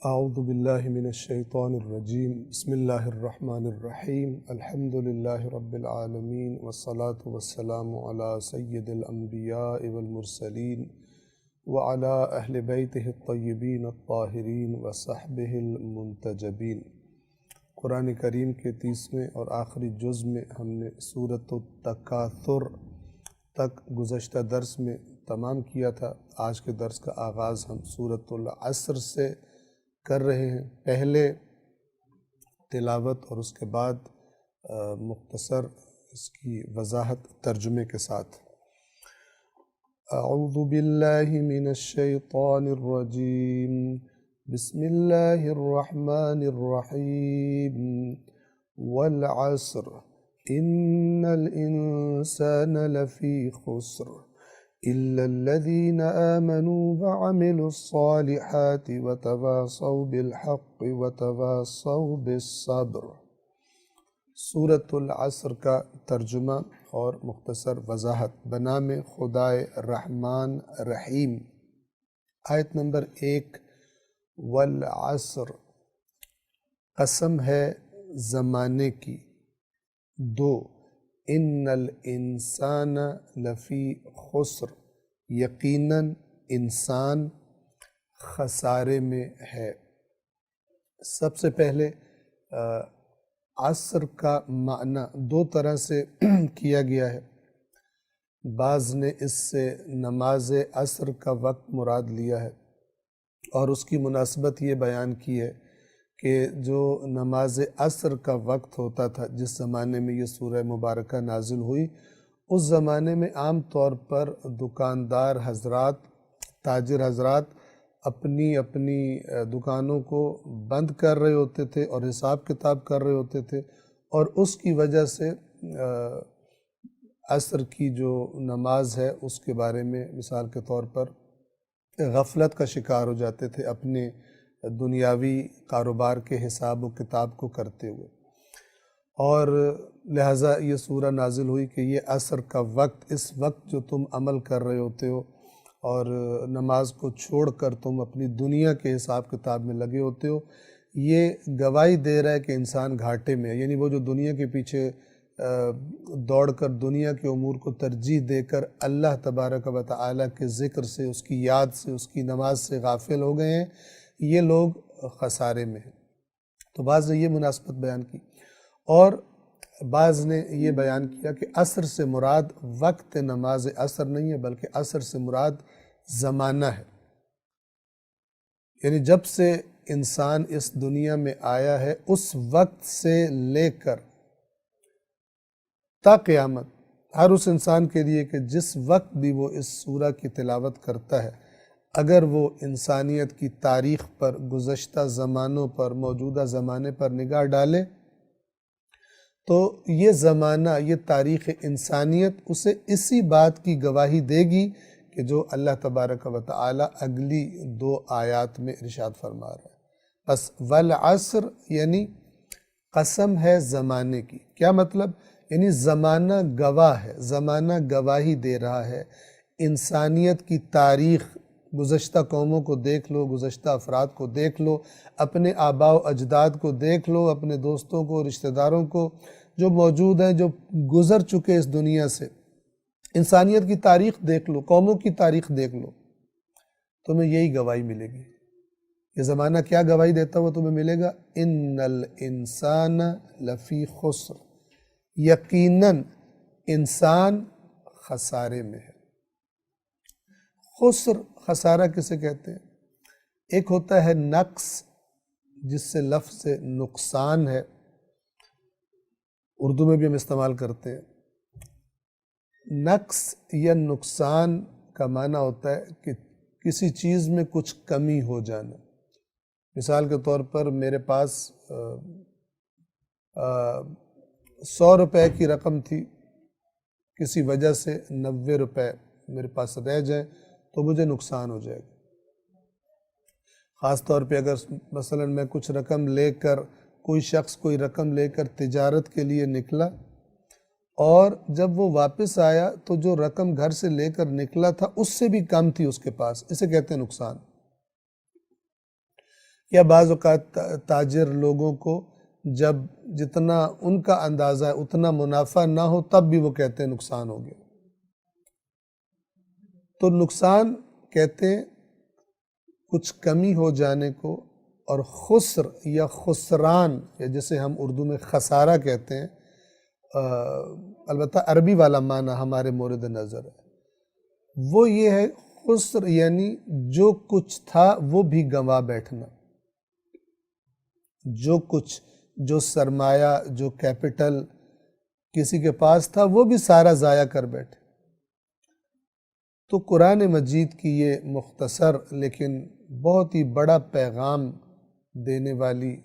اعوذ باللہ من الشیطان الرجیم بسم اللہ الرحمن الرحیم الحمد للہ رب العالمین والصلاة والسلام علی سید الانبیاء والمرسلین وعلی اہل بیتہ الطیبین الطاہرین وصحبہ المنتجبین۔ قرآن کریم کے 30ویں اور آخری جز میں ہم نے سورۃ التکاثر تک گزشتہ درس میں تمام کیا تھا۔ آج کے درس کا آغاز ہم سورۃ العصر سے کر رہے ہیں، پہلے تلاوت اور اس کے بعد مختصر اس کی وضاحت ترجمے کے ساتھ۔ اعوذ باللہ من الشیطان الرجیم بسم اللہ الرحمن الرحیم والعصر ان الانسان لفی خسر إلا الذين آمنوا وعملوا الصالحات وتواصوا بالحق وتواصوا بالصبر۔ سورۃ العصر کا ترجمہ اور مختصر وضاحت بنام خدائے رحمان رحیم۔ آیت نمبر 1، والعصر قسم ہے زمانے کی۔ 2، ان الانسان لفی خسر یقیناً انسان خسارے میں ہے۔ سب سے پہلے عصر کا معنی 2 طرح سے کیا گیا ہے۔ بعض نے اس سے نماز عصر کا وقت مراد لیا ہے اور اس کی مناسبت یہ بیان کی ہے کہ جو نماز عصر کا وقت ہوتا تھا، جس زمانے میں یہ سورہ مبارکہ نازل ہوئی، اس زمانے میں عام طور پر دکاندار حضرات، تاجر حضرات اپنی دکانوں کو بند کر رہے ہوتے تھے اور حساب کتاب کر رہے ہوتے تھے، اور اس کی وجہ سے عصر کی جو نماز ہے اس کے بارے میں مثال کے طور پر غفلت کا شکار ہو جاتے تھے اپنے دنیاوی کاروبار کے حساب و کتاب کو کرتے ہوئے، اور لہٰذا یہ سورہ نازل ہوئی کہ یہ عصر کا وقت، اس وقت جو تم عمل کر رہے ہوتے ہو اور نماز کو چھوڑ کر تم اپنی دنیا کے حساب کتاب میں لگے ہوتے ہو، یہ گواہی دے رہا ہے کہ انسان گھاٹے میں ہے۔ یعنی وہ جو دنیا کے پیچھے دوڑ کر دنیا کے امور کو ترجیح دے کر اللہ تبارک و تعالیٰ کے ذکر سے، اس کی یاد سے، اس کی نماز سے غافل ہو گئے ہیں، یہ لوگ خسارے میں ہیں۔ تو بعض نے یہ مناسبت بیان کی، اور بعض نے یہ بیان کیا کہ عصر سے مراد وقت نماز عصر نہیں ہے، بلکہ عصر سے مراد زمانہ ہے۔ یعنی جب سے انسان اس دنیا میں آیا ہے اس وقت سے لے کر تا قیامت، ہر اس انسان کے لیے کہ جس وقت بھی وہ اس سورہ کی تلاوت کرتا ہے، اگر وہ انسانیت کی تاریخ پر، گزشتہ زمانوں پر، موجودہ زمانے پر نگاہ ڈالے تو یہ زمانہ، یہ تاریخ انسانیت اسے اسی بات کی گواہی دے گی کہ جو اللہ تبارک و تعالی اگلی 2 آیات میں ارشاد فرما رہا ہے۔ بس والعصر یعنی قسم ہے زمانے کی۔ کیا مطلب؟ یعنی زمانہ گواہ ہے، زمانہ گواہی دے رہا ہے۔ انسانیت کی تاریخ، گزشتہ قوموں کو دیکھ لو، گزشتہ افراد کو دیکھ لو، اپنے آباء و اجداد کو دیکھ لو، اپنے دوستوں کو، رشتہ داروں کو جو موجود ہیں، جو گزر چکے اس دنیا سے، انسانیت کی تاریخ دیکھ لو، قوموں کی تاریخ دیکھ لو، تمہیں یہی گواہی ملے گی۔ یہ زمانہ کیا گواہی دیتا ہوا تمہیں ملے گا؟ ان الانسان لفی خسر، یقیناً انسان خسارے میں ہے۔ خسر، خسارہ کسے کہتے ہیں؟ ایک ہوتا ہے نقص، جس سے لفظ نقصان ہے، اردو میں بھی ہم استعمال کرتے ہیں۔ نقص یا نقصان کا معنی ہوتا ہے کہ کسی چیز میں کچھ کمی ہو جانا۔ مثال کے طور پر میرے پاس 100 روپے کی رقم تھی، کسی وجہ سے 90 روپے میرے پاس رہ جائیں تو مجھے نقصان ہو جائے گا۔ خاص طور پہ اگر مثلا میں کچھ رقم لے کر، کوئی شخص کوئی رقم لے کر تجارت کے لیے نکلا اور جب وہ واپس آیا تو جو رقم گھر سے لے کر نکلا تھا اس سے بھی کم تھی اس کے پاس، اسے کہتے ہیں نقصان۔ یا بعض اوقات تاجر لوگوں کو جب جتنا ان کا اندازہ ہے اتنا منافع نہ ہو تب بھی وہ کہتے ہیں نقصان ہو گیا. تو نقصان کہتے ہیں کچھ کمی ہو جانے کو، اور خسر یا خسران یا جسے ہم اردو میں خسارہ کہتے ہیں، البتہ عربی والا معنی ہمارے مورد نظر ہے، وہ یہ ہے خسر یعنی جو کچھ تھا وہ بھی گنوا بیٹھنا، جو کچھ، جو سرمایہ، جو کیپٹل کسی کے پاس تھا وہ بھی سارا ضائع کر بیٹھے. تو قرآن مجید کی یہ مختصر لیکن بہت ہی بڑا پیغام دینے والی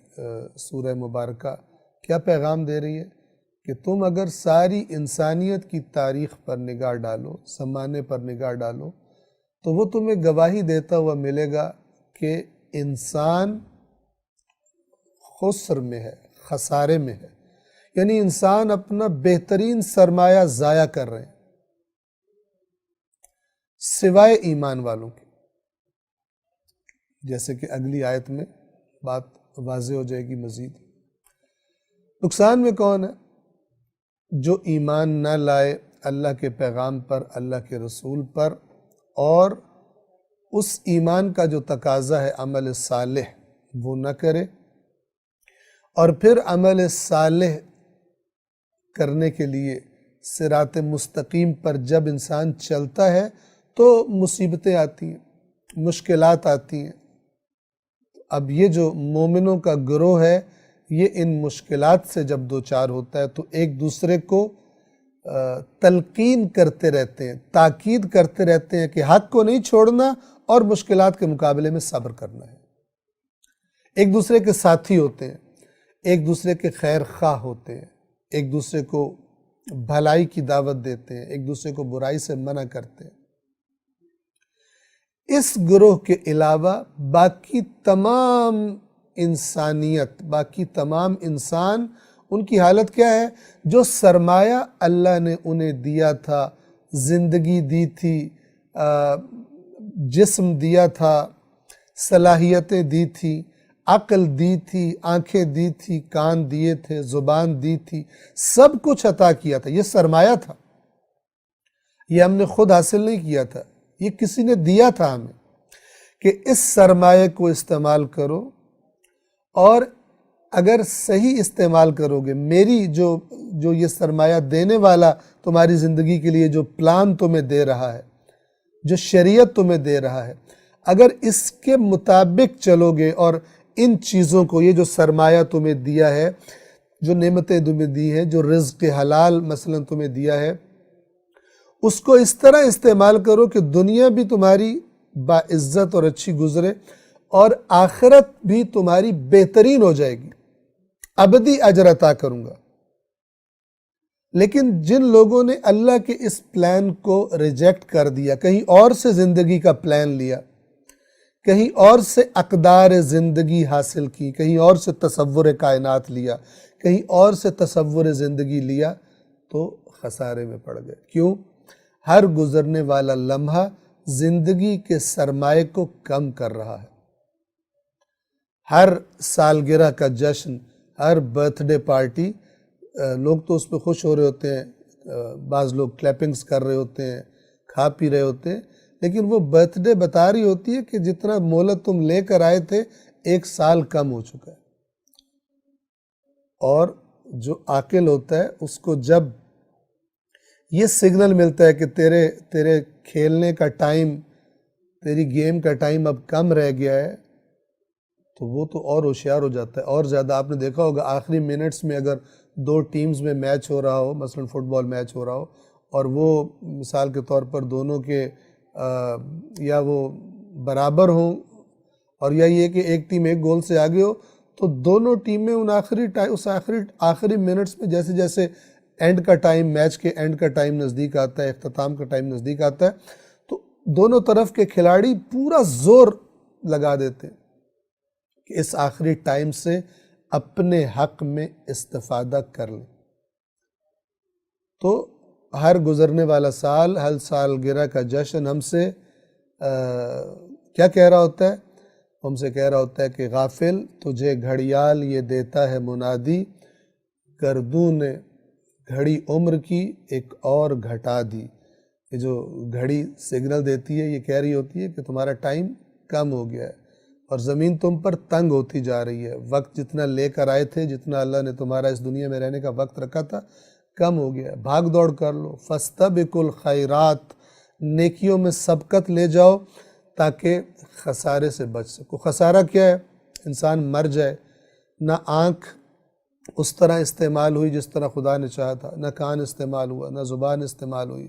سورہ مبارکہ کیا پیغام دے رہی ہے کہ تم اگر ساری انسانیت کی تاریخ پر نگاہ ڈالو، زمانے پر نگاہ ڈالو، تو وہ تمہیں گواہی دیتا ہوا ملے گا کہ انسان خسر میں ہے، خسارے میں ہے، یعنی انسان اپنا بہترین سرمایہ ضائع کر رہے ہیں سوائے ایمان والوں کے. جیسے کہ اگلی آیت میں بات واضح ہو جائے گی مزید. نقصان میں کون ہے؟ جو ایمان نہ لائے اللہ کے پیغام پر، اللہ کے رسول پر، اور اس ایمان کا جو تقاضا ہے عمل صالح وہ نہ کرے، اور پھر عمل صالح کرنے کے لیے صراط مستقیم پر جب انسان چلتا ہے تو مصیبتیں آتی ہیں، مشکلات آتی ہیں. اب یہ جو مومنوں کا گروہ ہے یہ ان مشکلات سے جب دوچار ہوتا ہے تو ایک دوسرے کو تلقین کرتے رہتے ہیں، تاکید کرتے رہتے ہیں کہ حق کو نہیں چھوڑنا اور مشکلات کے مقابلے میں صبر کرنا ہے. ایک دوسرے کے ساتھی ہوتے ہیں، ایک دوسرے کے خیر خواہ ہوتے ہیں، ایک دوسرے کو بھلائی کی دعوت دیتے ہیں، ایک دوسرے کو برائی سے منع کرتے ہیں. اس گروہ کے علاوہ باقی تمام انسانیت، باقی تمام انسان، ان کی حالت کیا ہے؟ جو سرمایہ اللہ نے انہیں دیا تھا، زندگی دی تھی، جسم دیا تھا، صلاحیتیں دی تھی، عقل دی تھی، آنکھیں دی تھی، کان دیے تھے، زبان دی تھی، سب کچھ عطا کیا تھا. یہ سرمایہ تھا، یہ ہم نے خود حاصل نہیں کیا تھا، یہ کسی نے دیا تھا ہمیں کہ اس سرمایہ کو استعمال کرو، اور اگر صحیح استعمال کرو گے، میری جو یہ سرمایہ دینے والا تمہاری زندگی کے لیے جو پلان تمہیں دے رہا ہے، جو شریعت تمہیں دے رہا ہے، اگر اس کے مطابق چلو گے اور ان چیزوں کو، یہ جو سرمایہ تمہیں دیا ہے، جو نعمتیں تمہیں دی ہیں، جو رزق حلال مثلا تمہیں دیا ہے، اس کو اس طرح استعمال کرو کہ دنیا بھی تمہاری باعزت اور اچھی گزرے، اور آخرت بھی تمہاری بہترین ہو جائے گی، ابدی اجر عطا کروں گا. لیکن جن لوگوں نے اللہ کے اس پلان کو ریجیکٹ کر دیا، کہیں اور سے زندگی کا پلان لیا، کہیں اور سے اقدار زندگی حاصل کی، کہیں اور سے تصور کائنات لیا، کہیں اور سے تصور زندگی لیا، تو خسارے میں پڑ گئے. کیوں؟ ہر گزرنے والا لمحہ زندگی کے سرمایہ کو کم کر رہا ہے. ہر سالگرہ کا جشن، ہر برتھ ڈے پارٹی، لوگ تو اس پہ خوش ہو رہے ہوتے ہیں، بعض لوگ کلیپنگز کر رہے ہوتے ہیں، کھا پی رہے ہوتے ہیں، لیکن وہ برتھ ڈے بتا رہی ہوتی ہے کہ جتنا مہلت تم لے کر آئے تھے 1 سال کم ہو چکا ہے. اور جو عاقل ہوتا ہے اس کو جب یہ سگنل ملتا ہے کہ تیرے کھیلنے کا ٹائم، تیری گیم کا ٹائم اب کم رہ گیا ہے، تو وہ تو اور ہوشیار ہو جاتا ہے. اور زیادہ آپ نے دیکھا ہوگا آخری منٹس میں اگر 2 ٹیمز میں میچ ہو رہا ہو، مثلا فٹ بال میچ ہو رہا ہو، اور وہ مثال کے طور پر دونوں کے یا وہ برابر ہوں، اور یا یہ کہ ایک ٹیم 1 گول سے آگے ہو، تو دونوں ٹیمیں اس آخری منٹس میں جیسے جیسے اینڈ کا ٹائم، میچ کے اینڈ کا ٹائم نزدیک آتا ہے، اختتام کا ٹائم نزدیک آتا ہے، تو دونوں طرف کے کھلاڑی پورا زور لگا دیتے ہیں کہ اس آخری ٹائم سے اپنے حق میں استفادہ کر لیں. تو ہر گزرنے والا سال، ہر سالگرہ کا جشن ہم سے کیا کہہ رہا ہوتا ہے؟ ہم سے کہہ رہا ہوتا ہے کہ غافل تجھے گھڑیال یہ دیتا ہے منادی، گردوں نے گھڑی عمر کی ایک اور گھٹا دی۔ یہ جو گھڑی سگنل دیتی ہے یہ کہہ رہی ہوتی ہے کہ تمہارا ٹائم کم ہو گیا ہے اور زمین تم پر تنگ ہوتی جا رہی ہے، وقت جتنا لے کر آئے تھے، جتنا اللہ نے تمہارا اس دنیا میں رہنے کا وقت رکھا تھا، کم ہو گیا ہے، بھاگ دوڑ کر لو۔ فاستبقوا الخیرات، نیکیوں میں سبقت لے جاؤ تاکہ خسارے سے بچ سکو۔ خسارہ کیا ہے؟ انسان مر جائے، نہ آنکھ اس طرح استعمال ہوئی جس طرح خدا نے چاہا تھا، نہ کان استعمال ہوا، نہ زبان استعمال ہوئی،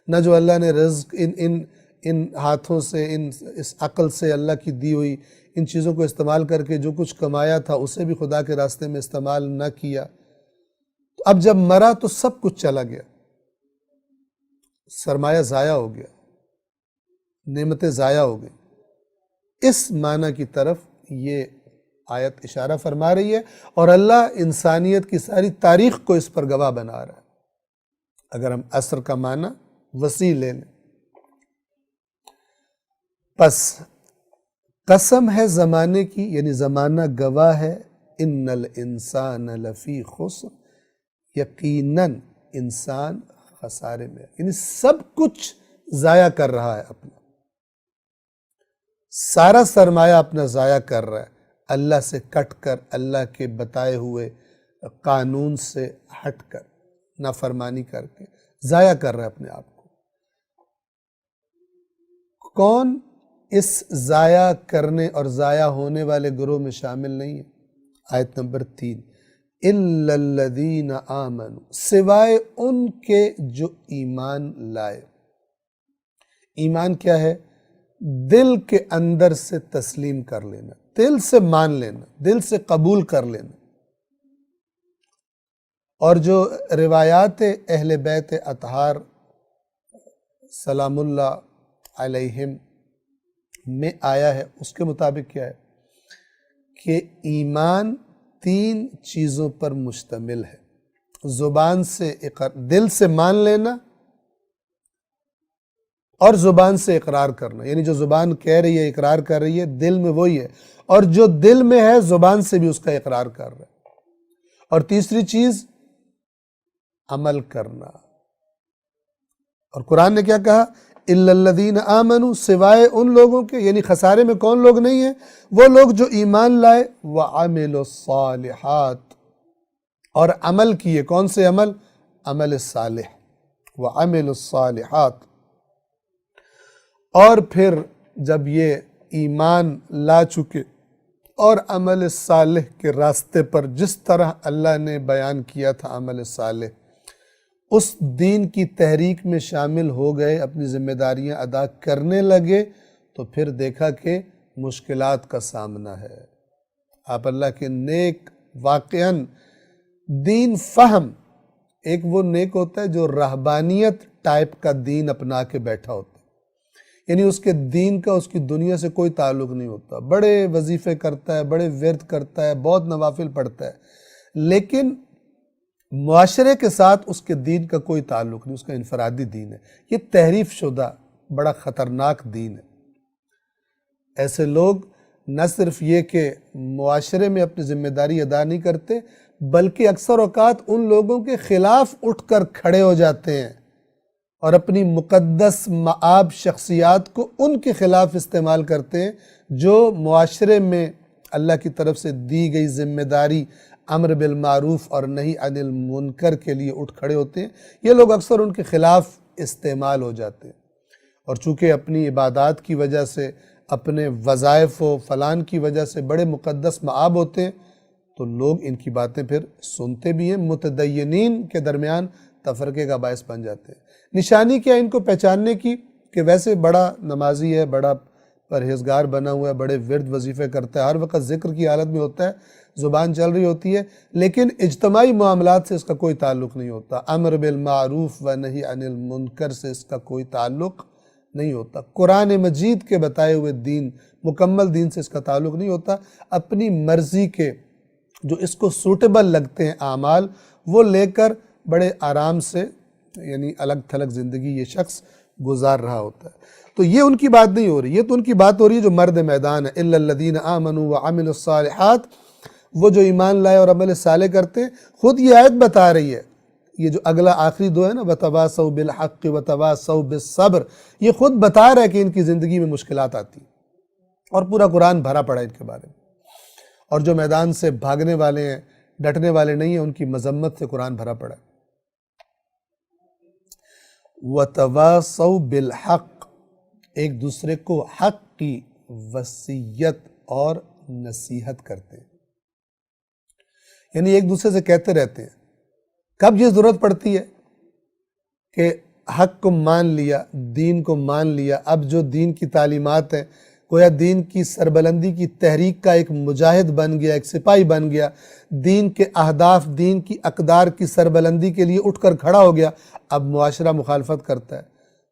نہ جو اللہ نے رزق ان ہاتھوں سے، اس عقل سے اللہ کی دی ہوئی ان چیزوں کو استعمال کر کے جو کچھ کمایا تھا اسے بھی خدا کے راستے میں استعمال نہ کیا۔ تو اب جب مرا تو سب کچھ چلا گیا، سرمایہ ضائع ہو گیا، نعمتیں ضائع ہو گئی۔ اس معنی کی طرف یہ آیت اشارہ فرما رہی ہے، اور اللہ انسانیت کی ساری تاریخ کو اس پر گواہ بنا رہا ہے۔ اگر ہم عصر کا معنی وسیع لے لیں، پس قسم ہے زمانے کی، یعنی زمانہ گواہ ہے، ان الانسان لفی خسر، یقیناً انسان خسارے میں، یعنی سب کچھ ضائع کر رہا ہے، اپنا سارا سرمایہ اپنا ضائع کر رہا ہے، اللہ سے کٹ کر، اللہ کے بتائے ہوئے قانون سے ہٹ کر، نافرمانی کر کے ضائع کر رہا ہے اپنے آپ کو۔ کون اس ضائع کرنے اور ضائع ہونے والے گروہ میں شامل نہیں ہے؟ آیت نمبر 3، اِلَّا الَّذِينَ آمَنُوا، سوائے ان کے جو ایمان لائے۔ ایمان کیا ہے؟ دل کے اندر سے تسلیم کر لینا، دل سے مان لینا، دل سے قبول کر لینا۔ اور جو روایات اہل بیت اطہار سلام اللہ علیہم میں آیا ہے، اس کے مطابق کیا ہے کہ ایمان 3 چیزوں پر مشتمل ہے۔ زبان سے دل سے مان لینا، اور زبان سے اقرار کرنا، یعنی جو زبان کہہ رہی ہے، اقرار کر رہی ہے، دل میں وہی ہے، اور جو دل میں ہے زبان سے بھی اس کا اقرار کر رہا ہے۔ اور تیسری چیز عمل کرنا۔ اور قرآن نے کیا کہا؟ اِلَّا الَّذِينَ آمَنُوا، سوائے ان لوگوں کے، یعنی خسارے میں کون لوگ نہیں ہیں؟ وہ لوگ جو ایمان لائے، وَعَمِلُوا الصَّالِحَاتِ، اور عمل کیے۔ کون سے عمل؟ عمل صالح، وَعَمِلُوا الصَّالِحَاتِ۔ اور پھر جب یہ ایمان لا چکے اور عمل صالح کے راستے پر جس طرح اللہ نے بیان کیا تھا عمل صالح، اس دین کی تحریک میں شامل ہو گئے، اپنی ذمہ داریاں ادا کرنے لگے، تو پھر دیکھا کہ مشکلات کا سامنا ہے۔ آپ اللہ کے نیک، واقعاً دین فہم، ایک وہ نیک ہوتا ہے جو رہبانیت ٹائپ کا دین اپنا کے بیٹھا ہوتا ہے، یعنی اس کے دین کا اس کی دنیا سے کوئی تعلق نہیں ہوتا، بڑے وظیفے کرتا ہے، بڑے ورد کرتا ہے، بہت نوافل پڑھتا ہے، لیکن معاشرے کے ساتھ اس کے دین کا کوئی تعلق نہیں، اس کا انفرادی دین ہے۔ یہ تحریف شدہ بڑا خطرناک دین ہے۔ ایسے لوگ نہ صرف یہ کہ معاشرے میں اپنی ذمہ داری ادا نہیں کرتے، بلکہ اکثر اوقات ان لوگوں کے خلاف اٹھ کر کھڑے ہو جاتے ہیں اور اپنی مقدس مآب شخصیات کو ان کے خلاف استعمال کرتے ہیں جو معاشرے میں اللہ کی طرف سے دی گئی ذمہ داری امر بالمعروف اور نہی عن المنکر کے لیے اٹھ کھڑے ہوتے ہیں۔ یہ لوگ اکثر ان کے خلاف استعمال ہو جاتے ہیں، اور چونکہ اپنی عبادات کی وجہ سے، اپنے وظائف و فلان کی وجہ سے بڑے مقدس مآب ہوتے ہیں، تو لوگ ان کی باتیں پھر سنتے بھی ہیں، متدینین کے درمیان تفرقے کا باعث بن جاتے ہیں۔ نشانی کیا ان کو پہچاننے کی؟ کہ ویسے بڑا نمازی ہے، بڑا پرہیزگار بنا ہوا ہے، بڑے ورد وظیفے کرتا ہے، ہر وقت ذکر کی حالت میں ہوتا ہے، زبان چل رہی ہوتی ہے، لیکن اجتماعی معاملات سے اس کا کوئی تعلق نہیں ہوتا، امر بالمعروف و نہی عن المنکر سے اس کا کوئی تعلق نہیں ہوتا، قرآن مجید کے بتائے ہوئے دین، مکمل دین سے اس کا تعلق نہیں ہوتا۔ اپنی مرضی کے جو اس کو سوٹیبل لگتے ہیں اعمال، وہ لے کر بڑے آرام سے، یعنی الگ تھلگ زندگی یہ شخص گزار رہا ہوتا ہے۔ تو یہ ان کی بات نہیں ہو رہی، یہ تو ان کی بات ہو رہی ہے جو مرد میدان ہے، الا الذین آمنوا وعملوا الصالحات، وہ جو ایمان لائے اور عمل صالح کرتے ہیں۔ خود یہ آیت بتا رہی ہے، یہ جو اگلا آخری دو ہے نا، وَتَوَاصَوْا بِالْحَقِّ وَتَوَاصَوْا بِالصَّبْرِ، یہ خود بتا رہا ہے کہ ان کی زندگی میں مشکلات آتی ہیں، اور پورا قرآن بھرا پڑا ہے ان کے بارے میں۔ اور جو میدان سے بھاگنے والے ہیں، ڈٹنے والے نہیں ہیں، ان کی مذمت سے قرآن بھرا پڑا ہے۔ وَتَوَاصَوْا بِالْحَقِّ، ایک دوسرے کو حق کی وصیت اور نصیحت کرتے ہیں، یعنی ایک دوسرے سے کہتے رہتے ہیں۔ کب یہ ضرورت پڑتی ہے کہ حق کو مان لیا، دین کو مان لیا، اب جو دین کی تعلیمات ہیں، گویا دین کی سربلندی کی تحریک کا ایک مجاہد بن گیا، ایک سپاہی بن گیا، دین کے اہداف، دین کی اقدار کی سربلندی کے لیے اٹھ کر کھڑا ہو گیا۔ اب معاشرہ مخالفت کرتا ہے،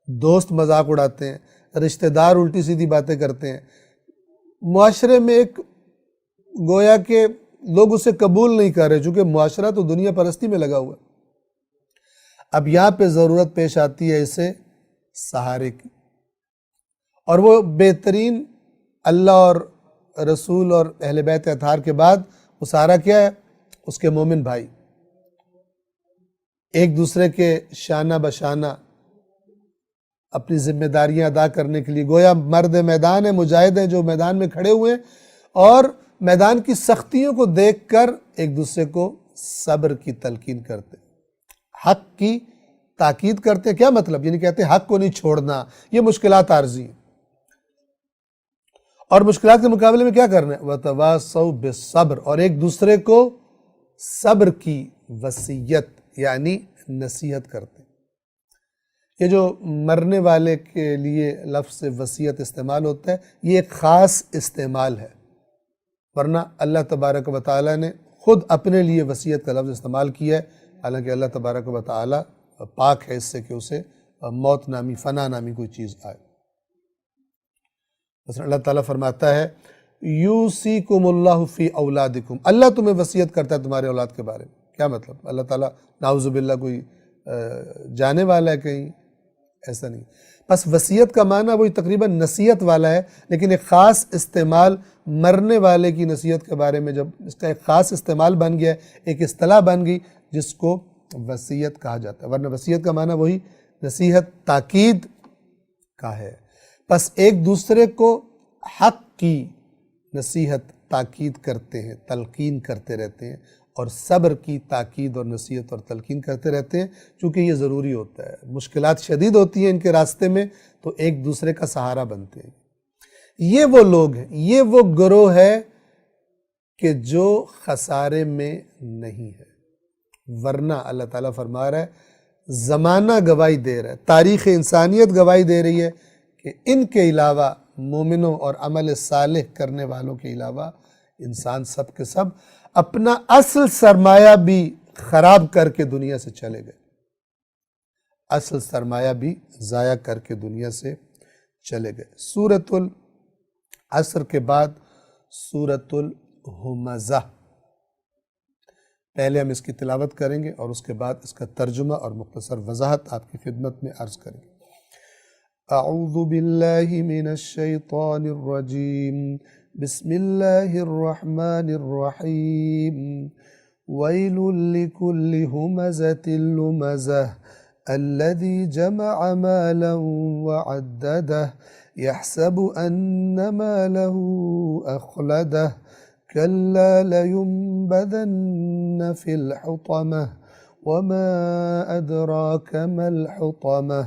دوست مذاق اڑاتے ہیں، رشتہ دار الٹی سیدھی باتیں کرتے ہیں، معاشرے میں ایک گویا کہ لوگ اسے قبول نہیں کر رہے، چونکہ معاشرہ تو دنیا پرستی میں لگا ہوا ہے۔ اب یہاں پہ ضرورت پیش آتی ہے اسے سہارے کی، اور وہ بہترین اللہ اور رسول اور اہل بیت اطہار کے بعد وہ سہارا کیا ہے؟ اس کے مومن بھائی، ایک دوسرے کے شانہ بشانہ اپنی ذمہ داریاں ادا کرنے کے لیے، گویا مرد میدان ہیں، مجاہد ہیں جو میدان میں کھڑے ہوئے ہیں، اور میدان کی سختیوں کو دیکھ کر ایک دوسرے کو صبر کی تلقین کرتے، حق کی تاکید کرتے۔ کیا مطلب؟ یعنی کہتے ہیں حق کو نہیں چھوڑنا، یہ مشکلات عارضی ہیں، اور مشکلات کے مقابلے میں کیا کرنا ہے؟ وَتَوَاصَوْا بِالصَّبْرِ، اور ایک دوسرے کو صبر کی وصیت یعنی نصیحت کرتے ہیں۔ یہ جو مرنے والے کے لیے لفظ وصیت استعمال ہوتا ہے، یہ ایک خاص استعمال ہے، ورنہ اللہ تبارک و تعالیٰ نے خود اپنے لیے وصیت کا لفظ استعمال کیا ہے، حالانکہ اللہ تبارک و تعالیٰ پاک ہے اس سے کہ اسے موت نامی، فنا نامی کوئی چیز آئے۔ مثلا اللہ تعالیٰ فرماتا ہے یوصیکم اللہ فی اولادکم، اللہ تمہیں وصیت کرتا ہے تمہارے اولاد کے بارے میں۔ کیا مطلب؟ اللہ تعالیٰ نعوذ باللہ کوئی جانے والا ہے کہیں؟ ایسا نہیں۔ بس وصیت کا معنی وہی تقریباً نصیحت والا ہے، لیکن ایک خاص استعمال مرنے والے کی نصیحت کے بارے میں جب اس کا ایک خاص استعمال بن گیا، ایک اصطلاح بن گئی جس کو وصیت کہا جاتا ہے، ورنہ وصیت کا معنی وہی نصیحت، تاکید کا ہے۔ پس ایک دوسرے کو حق کی نصیحت، تاکید کرتے ہیں، تلقین کرتے رہتے ہیں، اور صبر کی تاکید اور نصیحت اور تلقین کرتے رہتے ہیں، چونکہ یہ ضروری ہوتا ہے۔ مشکلات شدید ہوتی ہیں ان کے راستے میں، تو ایک دوسرے کا سہارا بنتے ہیں۔ یہ وہ لوگ ہیں، یہ وہ گروہ ہے کہ جو خسارے میں نہیں ہے، ورنہ اللہ تعالیٰ فرما رہا ہے، زمانہ گواہی دے رہا ہے، تاریخ انسانیت گواہی دے رہی ہے کہ ان کے علاوہ، مومنوں اور عمل صالح کرنے والوں کے علاوہ، انسان سب کے سب اپنا اصل سرمایہ بھی خراب کر کے دنیا سے چلے گئے، اصل سرمایہ بھی ضائع کر کے دنیا سے چلے گئے۔ سورۃ العصر کے بعد سورۃ الہمزہ، پہلے ہم اس کی تلاوت کریں گے اور اس کے بعد اس کا ترجمہ اور مختصر وضاحت آپ کی خدمت میں عرض کریں گے۔ اعوذ باللہ من الشیطان الرجیم، بسم اللہ الرحمن الرحیم، ویل لکل ہمزۃ لمزہ الذی جمع مالا وعددہ یحسب ان مالہ اخلدہ کلا لینبذن فی الحطمہ وما ادراک ما الحطمہ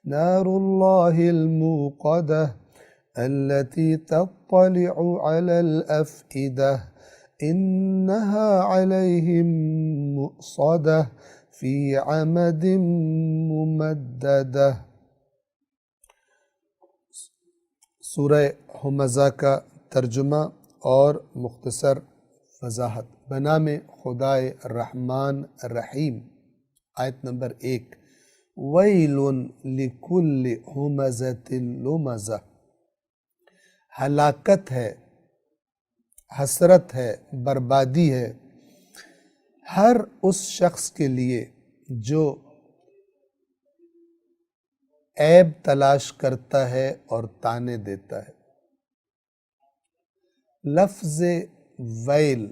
نار اللہ الموقدہ التي تطلع على الأفئدة إنها عليهم مؤصدة في عمد ممددة۔ سورہ ہمزہ کا ترجمہ اور مختصر وضاحت۔ بنام خدائے رحمان رحیم۔ آیت نمبر 1، ویل لکل ہمزۃ لمزہ، ہلاکت ہے، حسرت ہے، بربادی ہے ہر اس شخص کے لیے جو عیب تلاش کرتا ہے اور تانے دیتا ہے۔ لفظ ویل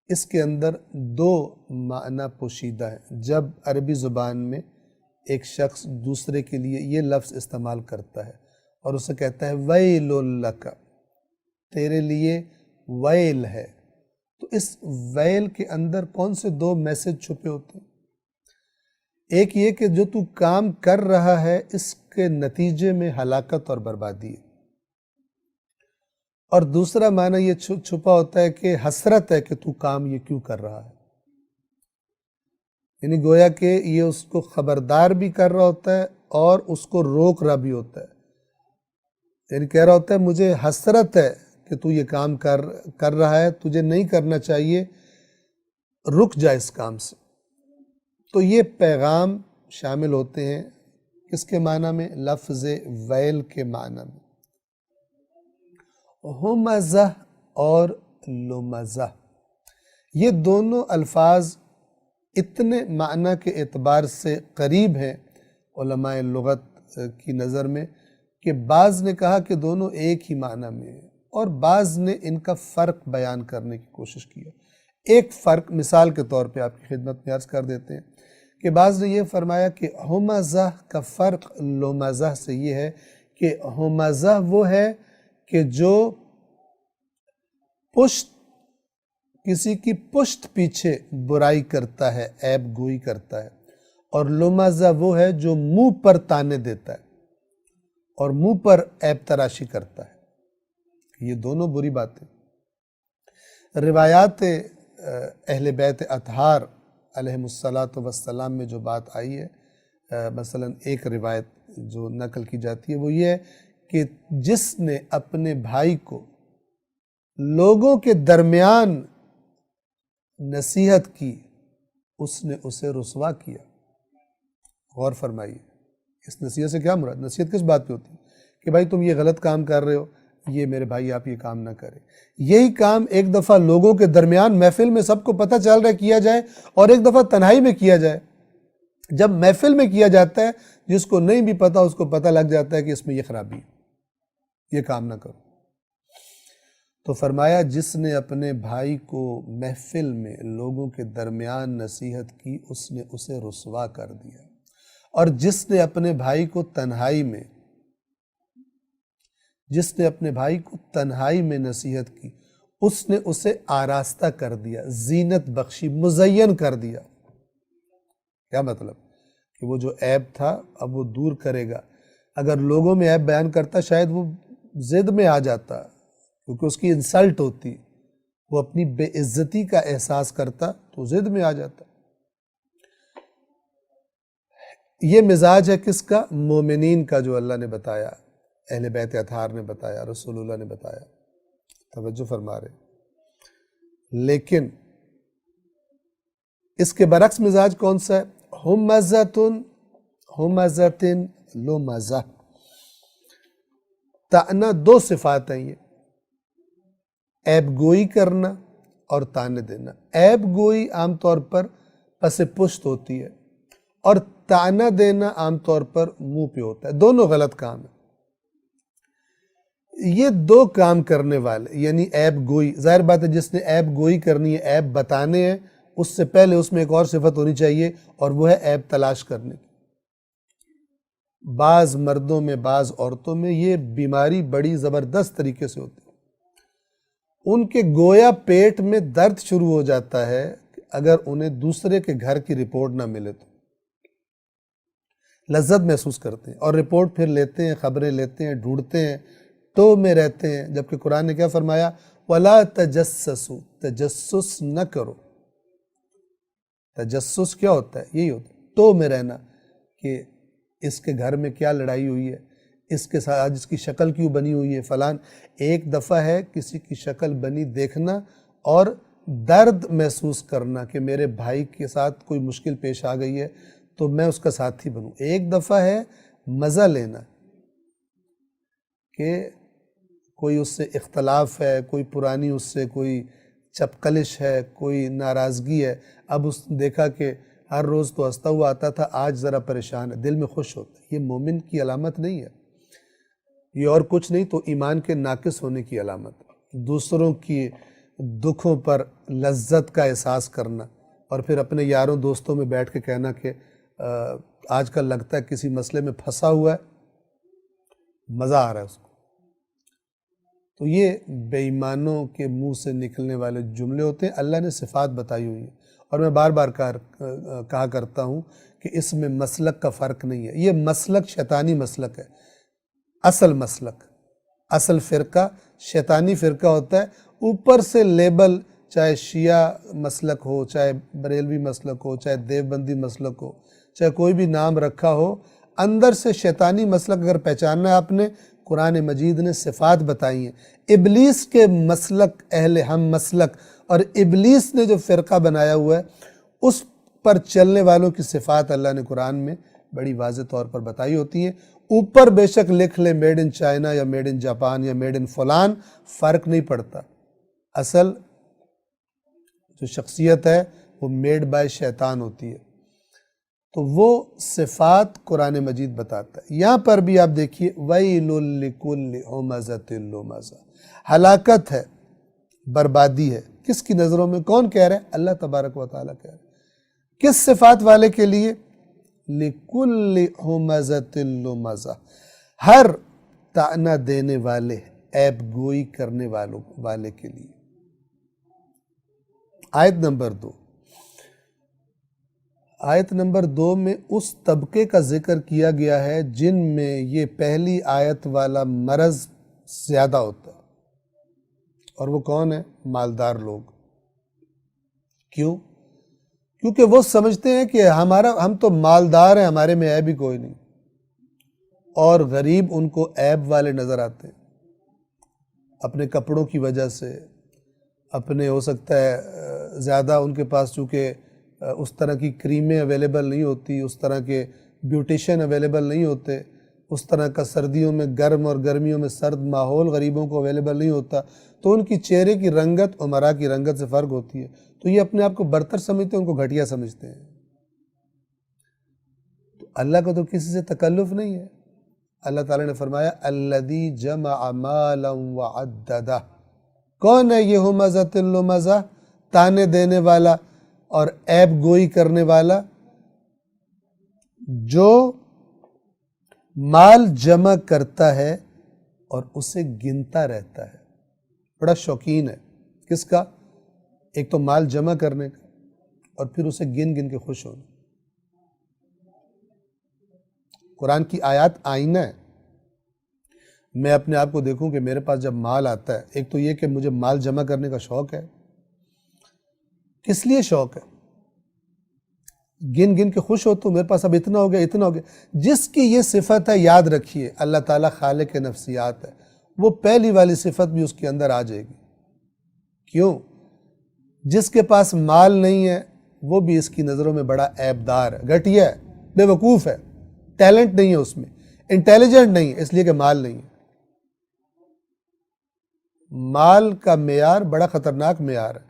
اس کے اندر دو معنی پوشیدہ ہیں۔ جب عربی زبان میں ایک شخص دوسرے کے لیے یہ لفظ استعمال کرتا ہے اور اسے کہتا ہے ویل لک، تیرے لیے ویل ہے، تو اس ویل کے اندر کون سے دو میسج چھپے ہوتے ہیں؟ ایک یہ کہ جو تو کام کر رہا ہے اس کے نتیجے میں ہلاکت اور بربادی ہے، اور دوسرا معنی یہ چھپا ہوتا ہے کہ حسرت ہے کہ تو کام یہ کیوں کر رہا ہے، یعنی گویا کہ یہ اس کو خبردار بھی کر رہا ہوتا ہے اور اس کو روک رہا بھی ہوتا ہے، یعنی کہہ رہا ہوتا ہے مجھے حسرت ہے کہ تو یہ کام کر رہا ہے، تجھے نہیں کرنا چاہیے، رک جا اس کام سے۔ تو یہ پیغام شامل ہوتے ہیں کس کے معنی میں؟ لفظ ویل کے معنی میں۔ ہمزہ اور لمزہ، یہ دونوں الفاظ اتنے معنی کے اعتبار سے قریب ہیں علماء لغت کی نظر میں کہ بعض نے کہا کہ دونوں ایک ہی معنی میں ہیں، اور بعض نے ان کا فرق بیان کرنے کی کوشش کی ہے۔ ایک فرق مثال کے طور پہ آپ کی خدمت میں عرض کر دیتے ہیں کہ بعض نے یہ فرمایا کہ ہمزہ کا فرق لمزہ سے یہ ہے کہ ہمزہ وہ ہے کہ جو کسی کی پشت پیچھے برائی کرتا ہے، عیب گوئی کرتا ہے، اور لمزہ وہ ہے جو منہ پر تانے دیتا ہے اور منہ پر عیب تراشی کرتا ہے۔ یہ دونوں بری باتیں۔ روایات اہل بیت اطہار علیہم الصلاۃ والسلام میں جو بات آئی ہے، مثلا ایک روایت جو نقل کی جاتی ہے وہ یہ ہے کہ جس نے اپنے بھائی کو لوگوں کے درمیان نصیحت کی اس نے اسے رسوا کیا۔ غور فرمائیے، اس نصیحت سے کیا مراد؟ نصیحت کس بات پہ ہوتی ہے؟ کہ بھائی تم یہ غلط کام کر رہے ہو، یہ میرے بھائی آپ یہ کام نہ کریں۔ یہی کام ایک دفعہ لوگوں کے درمیان محفل میں سب کو پتہ چل رہا ہے کیا جائے، اور ایک دفعہ تنہائی میں کیا جائے۔ جب محفل میں کیا جاتا ہے جس کو نہیں بھی پتہ اس کو پتہ لگ جاتا ہے کہ اس میں یہ خرابی ہے، یہ کام نہ کرو۔ تو فرمایا جس نے اپنے بھائی کو محفل میں لوگوں کے درمیان نصیحت کی اس نے اسے رسوا کر دیا، اور جس نے اپنے بھائی کو تنہائی میں نصیحت کی اس نے اسے آراستہ کر دیا، زینت بخشی، مزین کر دیا۔ کیا مطلب؟ کہ وہ جو عیب تھا اب وہ دور کرے گا۔ اگر لوگوں میں عیب بیان کرتا شاید وہ ضد میں آ جاتا، کیونکہ اس کی انسلٹ ہوتی، وہ اپنی بے عزتی کا احساس کرتا تو ضد میں آ جاتا۔ یہ مزاج ہے کس کا؟ مومنین کا، جو اللہ نے بتایا، اہل بیت اطہار نے بتایا، رسول اللہ نے بتایا۔ توجہ فرما رہے۔ لیکن اس کے برعکس مزاج کون سا ہے؟ ہمزتن لمزہ۔ تانا دو صفات ہیں، یہ عیب گوئی کرنا اور تانے دینا۔ عیب گوئی عام طور پر پس پشت ہوتی ہے، اور تانا دینا عام طور پر منہ پہ ہوتا ہے۔ دونوں غلط کام ہیں۔ یہ دو کام کرنے والے، یعنی عیب گوئی، ظاہر بات ہے جس نے عیب گوئی کرنی ہے، عیب بتانے ہیں، اس سے پہلے اس میں ایک اور صفت ہونی چاہیے، اور وہ ہے عیب تلاش کرنے کی۔ بعض مردوں میں بعض عورتوں میں یہ بیماری بڑی زبردست طریقے سے ہوتی ہے۔ ان کے گویا پیٹ میں درد شروع ہو جاتا ہے اگر انہیں دوسرے کے گھر کی رپورٹ نہ ملے تو لذت محسوس کرتے ہیں، اور رپورٹ پھر لیتے ہیں، خبریں لیتے ہیں، ڈھونڈتے ہیں، تو میں رہتے ہیں۔ جبکہ قرآن نے کیا فرمایا؟ وَلَا تَجَسَّسُوا، تجسس نہ کرو۔ تجسس کیا ہوتا ہے؟ یہی ہوتا ہے تو میں رہنا، کہ اس کے گھر میں کیا لڑائی ہوئی ہے، اس کے ساتھ اس کی شکل کیوں بنی ہوئی ہے، فلان۔ ایک دفعہ ہے کسی کی شکل بنی دیکھنا اور درد محسوس کرنا کہ میرے بھائی کے ساتھ کوئی مشکل پیش آ گئی ہے تو میں اس کا ساتھی بنوں۔ ایک دفعہ ہے مزہ لینا کہ کوئی اس سے اختلاف ہے، کوئی پرانی اس سے کوئی چپقلش ہے، کوئی ناراضگی ہے، اب اس نے دیکھا کہ ہر روز تو ہنستا ہوا آتا تھا، آج ذرا پریشان ہے، دل میں خوش ہوتا ہے، یہ مومن کی علامت نہیں ہے، یہ اور کچھ نہیں تو ایمان کے ناقص ہونے کی علامت ہے۔ دوسروں کی دکھوں پر لذت کا احساس کرنا اور پھر اپنے یاروں دوستوں میں بیٹھ کے کہنا کہ آج کل لگتا ہے کسی مسئلے میں پھنسا ہوا ہے، مزہ آ رہا ہے اس کو، تو یہ بے ایمانوں کے منہ سے نکلنے والے جملے ہوتے ہیں۔ اللہ نے صفات بتائی ہوئی ہیں، اور میں بار بار کہا کرتا ہوں کہ اس میں مسلک کا فرق نہیں ہے، یہ مسلک شیطانی مسلک ہے، اصل مسلک، اصل فرقہ شیطانی فرقہ ہوتا ہے، اوپر سے لیبل، چاہے شیعہ مسلک ہو، چاہے بریلوی مسلک ہو، چاہے دیوبندی مسلک ہو، چاہے کوئی بھی نام رکھا ہو، اندر سے شیطانی مسلک اگر پہچاننا ہے آپ نے، قرآن مجید نے صفات بتائی ہیں۔ ابلیس کے مسلک، اہل ہم مسلک اور ابلیس نے جو فرقہ بنایا ہوا ہے اس پر چلنے والوں کی صفات اللہ نے قرآن میں بڑی واضح طور پر بتائی ہوتی ہیں۔ اوپر بے شک لکھ لے میڈ ان چائنا یا میڈ ان جاپان یا میڈ ان فلان، فرق نہیں پڑتا، اصل جو شخصیت ہے وہ میڈ بائی شیطان ہوتی ہے، تو وہ صفات قرآن مجید بتاتا ہے۔ یہاں پر بھی آپ دیکھیے وَيْلٌ لِكُلِّ ہُمَزَةٍ لُمَزَةٍ، ہلاکت ہے، بربادی ہے، کس کی نظروں میں؟ کون کہہ رہا ہے؟ اللہ تبارک و تعالیٰ کہہ رہا ہے۔ کس صفات والے کے لیے؟ لِكُلِّ ہُمَزَةٍ لُمَزَةٍ، ہر طعنہ دینے والے، عیب گوئی کرنے والے کے لیے۔ آیت نمبر 2، آیت نمبر 2 میں اس طبقے کا ذکر کیا گیا ہے جن میں یہ پہلی آیت والا مرض زیادہ ہوتا ہے، اور وہ کون ہے؟ مالدار لوگ۔ کیوں؟ کیونکہ وہ سمجھتے ہیں کہ ہم تو مالدار ہیں، ہمارے میں عیب ہی کوئی نہیں، اور غریب ان کو عیب والے نظر آتے ہیں، اپنے کپڑوں کی وجہ سے، اپنے ہو سکتا ہے زیادہ ان کے پاس چونکہ اس طرح کی کریمیں اویلیبل نہیں ہوتی، اس طرح کے بیوٹیشن اویلیبل نہیں ہوتے، اس طرح کا سردیوں میں گرم اور گرمیوں میں سرد ماحول غریبوں کو اویلیبل نہیں ہوتا، تو ان کی چہرے کی رنگت امراء کی رنگت سے فرق ہوتی ہے، تو یہ اپنے آپ کو برتر سمجھتے ہیں، ان کو گھٹیا سمجھتے ہیں۔ تو اللہ کا تو کسی سے تکلف نہیں ہے۔ اللہ تعالیٰ نے فرمایا الذی جمع مالا وعددہ، کون ہے یہ ہمزۃ لمزہ؟ تانے دینے والا اور عیب گوئی کرنے والا، جو مال جمع کرتا ہے اور اسے گنتا رہتا ہے، بڑا شوقین ہے کس کا؟ ایک تو مال جمع کرنے کا، اور پھر اسے گن گن کے خوش ہونا۔ قرآن کی آیات آئینہ ہے۔ میں اپنے آپ کو دیکھوں کہ میرے پاس جب مال آتا ہے، ایک تو یہ کہ مجھے مال جمع کرنے کا شوق ہے۔ کس لیے شوق ہے؟ گن گن کے خوش ہوتا ہوں، میرے پاس اب اتنا ہو گیا، اتنا ہو گیا۔ جس کی یہ صفت ہے، یاد رکھیے اللہ تعالیٰ خالق نفسیات ہے، وہ پہلی والی صفت بھی اس کے اندر آ جائے گی۔ کیوں؟ جس کے پاس مال نہیں ہے وہ بھی اس کی نظروں میں بڑا عیبدار ہے، گھٹیا ہے، بے وقوف ہے، ٹیلنٹ نہیں ہے اس میں، انٹیلیجنٹ نہیں ہے، اس لیے کہ مال نہیں ہے۔ مال کا معیار بڑا خطرناک معیار ہے۔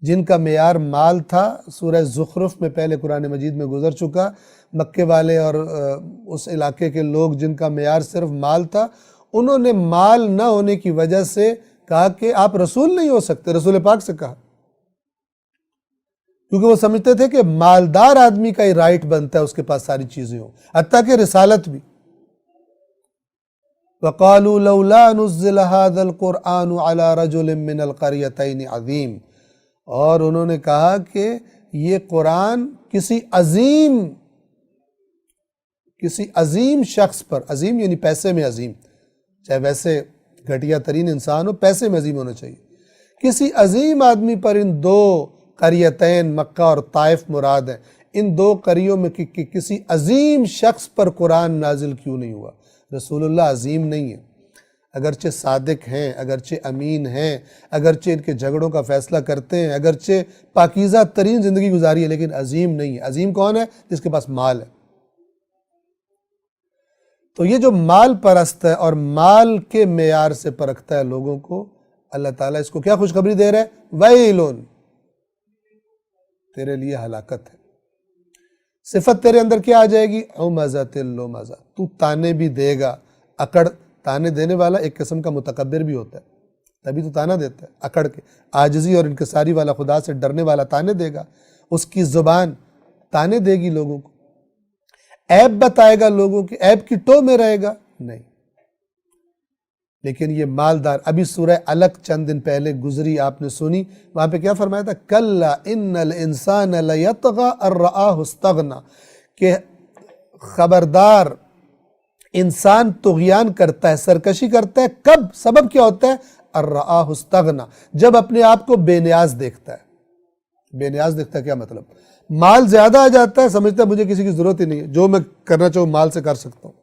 جن کا معیار مال تھا، سورہ زخرف میں پہلے قرآن مجید میں گزر چکا، مکے والے اور اس علاقے کے لوگ جن کا معیار صرف مال تھا، انہوں نے مال نہ ہونے کی وجہ سے کہا کہ آپ رسول نہیں ہو سکتے، رسول پاک سے کہا، کیونکہ وہ سمجھتے تھے کہ مالدار آدمی کا ہی رائٹ بنتا ہے اس کے پاس ساری چیزیں ہوں، حتیٰ کہ رسالت بھی۔ وَقَالُوا لَوْلَا نُزِّلَ هَذَا الْقُرْآنُ عَلَى رَجُلٍ مِّنَ الْقَرْيَتَيْنِ عَظِيمٍ، اور انہوں نے کہا کہ یہ قرآن کسی عظیم شخص پر، عظیم یعنی پیسے میں عظیم، چاہے ویسے گھٹیا ترین انسان ہو، پیسے میں عظیم ہونا چاہیے، کسی عظیم آدمی پر، ان دو قریتین مکہ اور طائف مراد ہیں، ان دو قریوں میں کسی عظیم شخص پر قرآن نازل کیوں نہیں ہوا؟ رسول اللہ عظیم نہیں ہے، اگرچہ صادق ہیں، اگرچہ امین ہیں، اگرچہ ان کے جھگڑوں کا فیصلہ کرتے ہیں، اگرچہ پاکیزہ ترین زندگی گزاری ہے، لیکن عظیم نہیں ہے۔ عظیم کون ہے؟ جس کے پاس مال ہے۔ تو یہ جو مال پرست ہے اور مال کے معیار سے پرکھتا ہے لوگوں کو، اللہ تعالیٰ اس کو کیا خوشخبری دے رہا ہے؟ وَيْلٌ، تیرے لیے ہلاکت ہے، صفت تیرے اندر کیا آ جائے گی؟ عمزۃ اللمزہ، تو تانے بھی دے گا، اکڑ، تانے دینے والا ایک قسم کا متکبر بھی ہوتا ہے، تبھی تو تانا دیتا ہے، اکڑ کے، عاجزی اور انکساری والا، خدا سے ڈرنے والا تانے دے گا، اس کی زبان تانے دے گی لوگوں کو، عیب بتائے گا لوگوں کی، عیب کی ٹو میں رہے گا نہیں۔ لیکن یہ مالدار، ابھی سورہ علق چند دن پہلے گزری، آپ نے سنی، وہاں پہ کیا فرمایا تھا؟ کلا ان الانسان لیطغی ان رآہ استغنی، کہ خبردار انسان طغیان کرتا ہے، سرکشی کرتا ہے، کب؟ سبب کیا ہوتا ہے؟ ان رآہ استغنی، جب اپنے آپ کو بے نیاز دیکھتا ہے۔ بے نیاز دیکھتا ہے کیا مطلب؟ مال زیادہ آ جاتا ہے، سمجھتا ہے مجھے کسی کی ضرورت ہی نہیں ہے، جو میں کرنا چاہوں مال سے کر سکتا ہوں،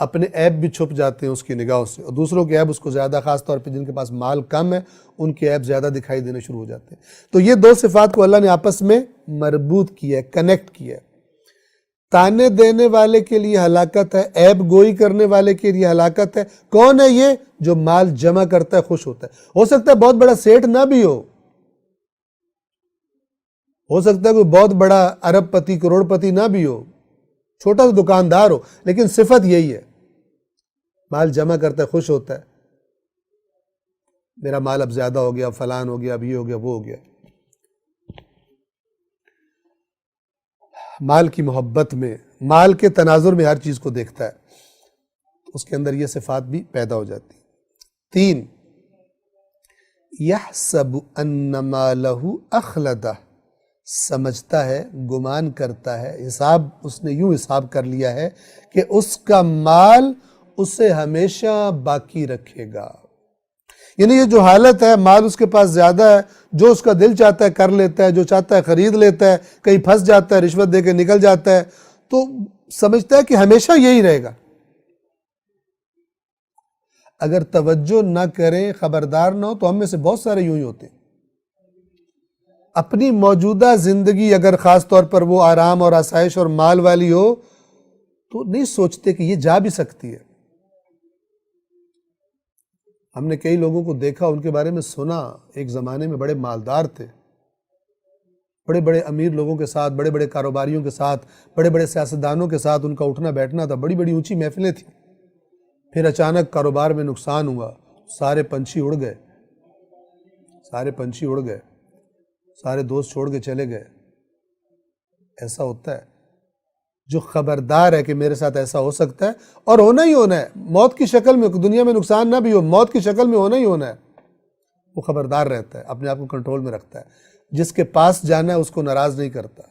اپنے عیب بھی چھپ جاتے ہیں اس کی نگاہوں سے، اور دوسروں کے عیب اس کو زیادہ، خاص طور پہ جن کے پاس مال کم ہے ان کے عیب زیادہ دکھائی دینے شروع ہو جاتے ہیں۔ تو یہ دو صفات کو اللہ نے آپس میں مربوط کیا ہے، کنیکٹ کیا ہے۔ تانے دینے والے کے لیے ہلاکت ہے، عیب گوئی کرنے والے کے لیے ہلاکت ہے۔ کون ہے یہ؟ جو مال جمع کرتا ہے، خوش ہوتا ہے۔ ہو سکتا ہے بہت بڑا سیٹھ نہ بھی ہو سکتا ہے کوئی بہت بڑا ارب پتی، کروڑ پتی نہ بھی ہو، چھوٹا سا دکاندار ہو، لیکن صفت یہی ہے، مال جمع کرتا ہے، خوش ہوتا ہے، میرا مال اب زیادہ ہو گیا، فلان ہو گیا، اب یہ ہو گیا، وہ ہو گیا۔ مال کی محبت میں، مال کے تناظر میں ہر چیز کو دیکھتا ہے، اس کے اندر یہ صفات بھی پیدا ہو جاتی۔ 3، یحسب ان مالہ اخلدہ، سمجھتا ہے، گمان کرتا ہے، حساب اس نے یوں حساب کر لیا ہے کہ اس کا مال اسے ہمیشہ باقی رکھے گا۔ یعنی یہ جو حالت ہے، مال اس کے پاس زیادہ ہے، جو اس کا دل چاہتا ہے کر لیتا ہے، جو چاہتا ہے خرید لیتا ہے، کہیں پھنس جاتا ہے، رشوت دے کے نکل جاتا ہے، تو سمجھتا ہے کہ ہمیشہ یہی رہے گا۔ اگر توجہ نہ کریں، خبردار نہ ہو، تو ہم میں سے بہت سارے یوں ہی ہوتے ہیں۔ اپنی موجودہ زندگی اگر خاص طور پر وہ آرام اور آسائش اور مال والی ہو تو نہیں سوچتے کہ یہ جا بھی سکتی ہے۔ ہم نے کئی لوگوں کو دیکھا، ان کے بارے میں سنا، ایک زمانے میں بڑے مالدار تھے، بڑے بڑے امیر لوگوں کے ساتھ، بڑے بڑے کاروباریوں کے ساتھ، بڑے بڑے سیاستدانوں کے ساتھ ان کا اٹھنا بیٹھنا تھا، بڑی بڑی اونچی محفلیں تھیں۔ پھر اچانک کاروبار میں نقصان ہوا، سارے پنچھی اڑ گئے، سارے پنچھی اڑ گئے، سارے دوست چھوڑ کے چلے گئے۔ ایسا ہوتا ہے۔ جو خبردار ہے کہ میرے ساتھ ایسا ہو سکتا ہے اور ہونا ہی ہونا ہے، موت کی شکل میں، دنیا میں نقصان نہ بھی ہو، موت کی شکل میں ہونا ہی ہونا ہے، وہ خبردار رہتا ہے، اپنے آپ کو کنٹرول میں رکھتا ہے۔ جس کے پاس جانا ہے اس کو ناراض نہیں کرتا،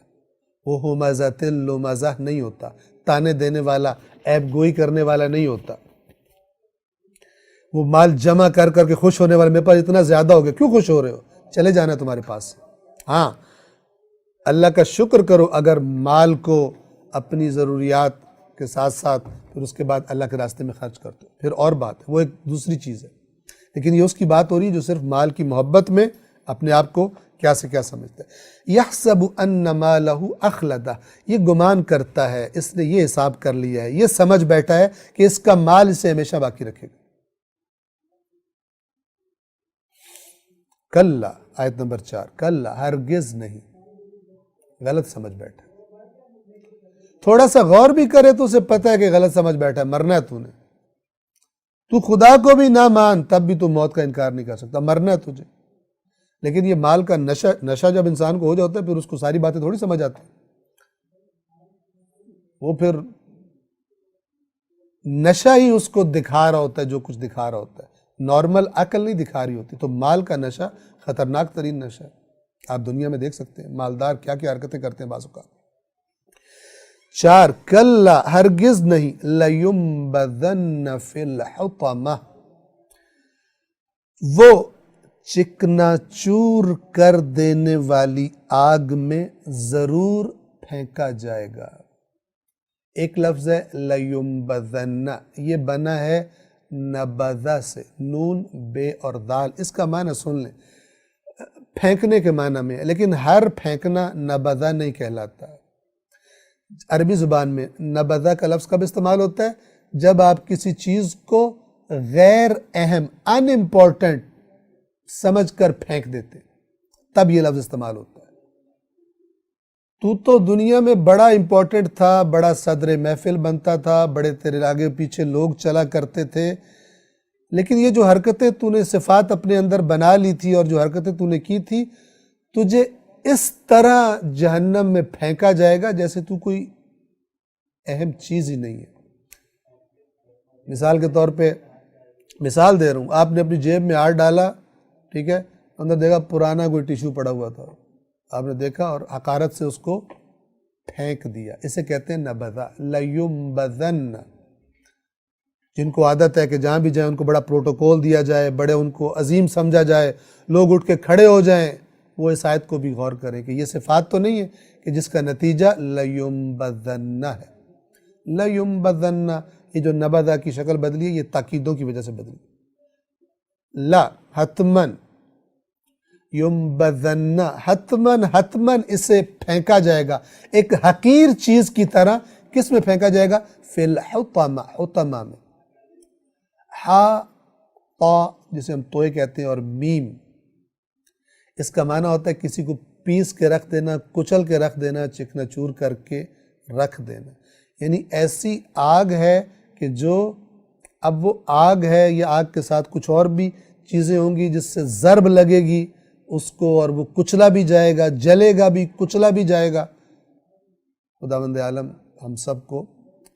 وہ ہمزۃ اللمزہ نہیں ہوتا، تانے دینے والا، عیب گوئی کرنے والا نہیں ہوتا۔ وہ مال جمع کر کر کے خوش ہونے والا، میرے پاس اتنا زیادہ ہو گیا، کیوں خوش ہو رہے ہو؟ چلے جانا ہے تمہارے پاس سے۔ ہاں، اللہ کا شکر کرو اگر مال کو اپنی ضروریات کے ساتھ ساتھ پھر اس کے بعد اللہ کے راستے میں خرچ کر دو، پھر اور بات ہے، وہ ایک دوسری چیز ہے۔ لیکن یہ اس کی بات ہو رہی ہے جو صرف مال کی محبت میں اپنے آپ کو کیا سے کیا سمجھتا ہے۔ یحسب ان مالہ اخلدہ، یہ گمان کرتا ہے، اس نے یہ حساب کر لیا ہے، یہ سمجھ بیٹھا ہے کہ اس کا مال اسے ہمیشہ باقی رکھے گا۔ کلا، آیت نمبر 4، کلا، ہرگز نہیں، غلط سمجھ بیٹھا۔ تھوڑا سا غور بھی کرے تو اسے پتہ ہے کہ غلط سمجھ بیٹھا ہے، مرنا ہے تو نے، تو خدا کو بھی نہ مان تب بھی تو موت کا انکار نہیں کر سکتا، مرنا ہے تجھے۔ لیکن یہ مال کا نشہ جب انسان کو ہو جاتا ہے پھر اس کو ساری باتیں تھوڑی سمجھ آتی ہیں، وہ پھر نشہ ہی اس کو دکھا رہا ہوتا ہے جو کچھ دکھا رہا ہوتا ہے، نارمل عقل نہیں دکھا رہی ہوتی۔ تو مال کا نشہ خطرناک ترین نشہ ہے، آپ دنیا میں دیکھ سکتے ہیں مالدار کیا کیا حرکتیں کرتے ہیں بعض اوقات۔ 4، کلا، ہرگز نہیں، لیمبذن فی الحطمہ، وہ چکنا چور کر دینے والی آگ میں ضرور پھینکا جائے گا۔ ایک لفظ ہے لیمبذن، یہ بنا ہے نبذہ سے، نون بے اور دال، اس کا معنی سن لیں، پھینکنے کے معنی میں ہے، لیکن ہر پھینکنا نبذہ نہیں کہلاتا۔ عربی زبان میں نبذہ کا لفظ کب استعمال ہوتا ہے؟ جب آپ کسی چیز کو غیر اہم، ان امپورٹنٹ سمجھ کر پھینک دیتے، تب یہ لفظ استعمال ہوتا ہے۔ تو دنیا میں بڑا امپورٹنٹ تھا، بڑا صدر محفل بنتا تھا، بڑے تیرے آگے پیچھے لوگ چلا کرتے تھے، لیکن یہ جو حرکتیں تو نے صفات اپنے اندر بنا لی تھی اور جو حرکتیں تو نے کی تھی، تجھے اس طرح جہنم میں پھینکا جائے گا جیسے تو کوئی اہم چیز ہی نہیں ہے۔ مثال کے طور پہ مثال دے رہا ہوں، آپ نے اپنی جیب میں ہاتھ ڈالا، ٹھیک ہے، اندر دیکھا پرانا کوئی ٹیشو پڑا ہوا تھا، آپ نے دیکھا اور حقارت سے اس کو پھینک دیا، اسے کہتے ہیں نبذا، لیمبذن۔ جن کو عادت ہے کہ جہاں بھی جائیں ان کو بڑا پروٹوکول دیا جائے، بڑے ان کو عظیم سمجھا جائے، لوگ اٹھ کے کھڑے ہو جائیں، وہ اس آیت کو بھی غور کریں کہ یہ صفات تو نہیں ہے کہ جس کا نتیجہ لیمبذن ہے۔ لیمبذن، یہ جو نبذا کی شکل بدلی ہے یہ تاکیدوں کی وجہ سے بدلی، لا حتمن، یمبذن، حتمن حتمن اسے پھینکا جائے گا ایک حقیر چیز کی طرح۔ کس میں پھینکا جائے گا؟ فی الحطمہ، حطمہ میں، ہا طا جسے ہم توئے کہتے ہیں اور میم، اس کا معنی ہوتا ہے کسی کو پیس کے رکھ دینا، کچل کے رکھ دینا، چکنا چور کر کے رکھ دینا، یعنی ایسی آگ ہے کہ جو اب وہ آگ ہے یا آگ کے ساتھ کچھ اور بھی چیزیں ہوں گی جس سے ضرب لگے گی اس کو اور وہ کچلا بھی جائے گا، جلے گا بھی، کچلا بھی جائے گا۔ خداوند عالم ہم سب کو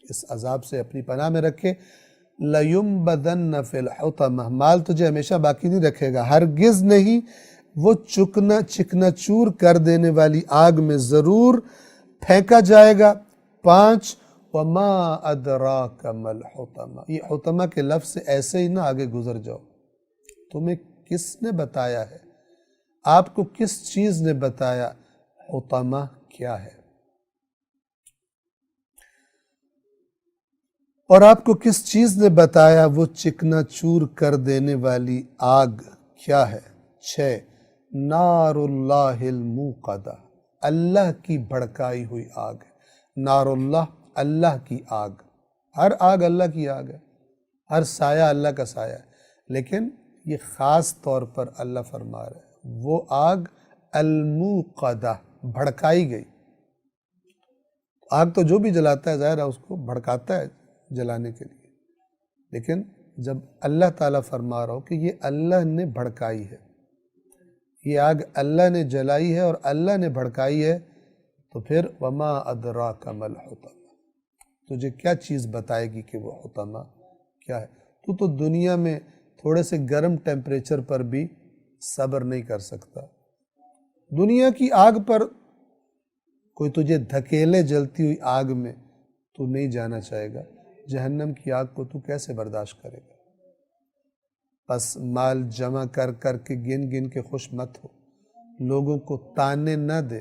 اس عذاب سے اپنی پناہ میں رکھے۔ لَيُنبَذَنَّ فِي الْحُطَمَةِ، مال تجھے ہمیشہ باقی نہیں رکھے گا، ہرگز نہیں، وہ چکنا چور کر دینے والی آگ میں ضرور پھینکا جائے گا۔ 5 وَمَا أَدْرَاكَ مَا الْحُطَمَةِ، یہ حطمہ کے لفظ سے ایسے ہی نہ آگے گزر جاؤ، تمہیں کس نے بتایا ہے، آپ کو کس چیز نے بتایا حطمہ کیا ہے، اور آپ کو کس چیز نے بتایا وہ چکنا چور کر دینے والی آگ کیا ہے۔ 6 نار اللہ الموقدہ، اللہ کی بھڑکائی ہوئی آگ ہے۔ نار اللہ، اللہ کی آگ، ہر آگ اللہ کی آگ ہے، ہر سایہ اللہ کا سایہ ہے، لیکن یہ خاص طور پر اللہ فرما رہا ہے وہ آگ الموقدہ، بھڑکائی گئی۔ آگ تو جو بھی جلاتا ہے ظاہر ہے اس کو بھڑکاتا ہے جلانے کے لیے، لیکن جب اللہ تعالیٰ فرما رہا ہو کہ یہ اللہ نے بھڑکائی ہے، یہ آگ اللہ نے جلائی ہے اور اللہ نے بھڑکائی ہے، تو پھر وما ادراک ما الحطمہ، تجھے کیا چیز بتائے گی کہ وہ حطمہ کیا ہے۔ تو دنیا میں تھوڑے سے گرم ٹیمپریچر پر بھی صبر نہیں کر سکتا، دنیا کی آگ پر کوئی تجھے دھکیلے جلتی ہوئی آگ میں تو نہیں جانا چاہے گا، جہنم کی آگ کو تو کیسے برداشت کرے گا۔ بس مال جمع کر کر کے گن گن کے خوش مت ہو، لوگوں کو تانے نہ دے،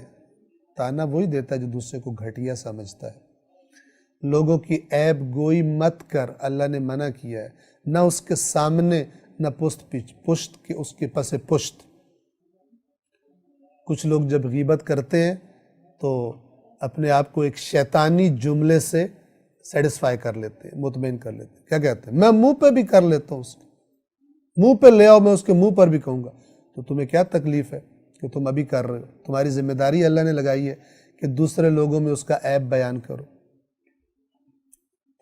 تانا وہی دیتا ہے جو دوسرے کو گھٹیا سمجھتا ہے۔ لوگوں کی عیب گوئی مت کر، اللہ نے منع کیا ہے، نہ اس کے سامنے نہ پشت کے اس کے پس پشت۔ کچھ لوگ جب غیبت کرتے ہیں تو اپنے آپ کو ایک شیطانی جملے سے سیٹسفائی کر لیتے ہیں، مطمئن کر لیتے ہیں، کیا کہتے ہیں؟ میں منہ پہ بھی کر لیتا ہوں، اس کے منہ پہ لے آؤ، میں اس کے منہ پر بھی کہوں گا۔ تو تمہیں کیا تکلیف ہے کہ تم ابھی کر رہے ہو؟ تمہاری ذمہ داری اللہ نے لگائی ہے کہ دوسرے لوگوں میں اس کا عیب بیان کرو۔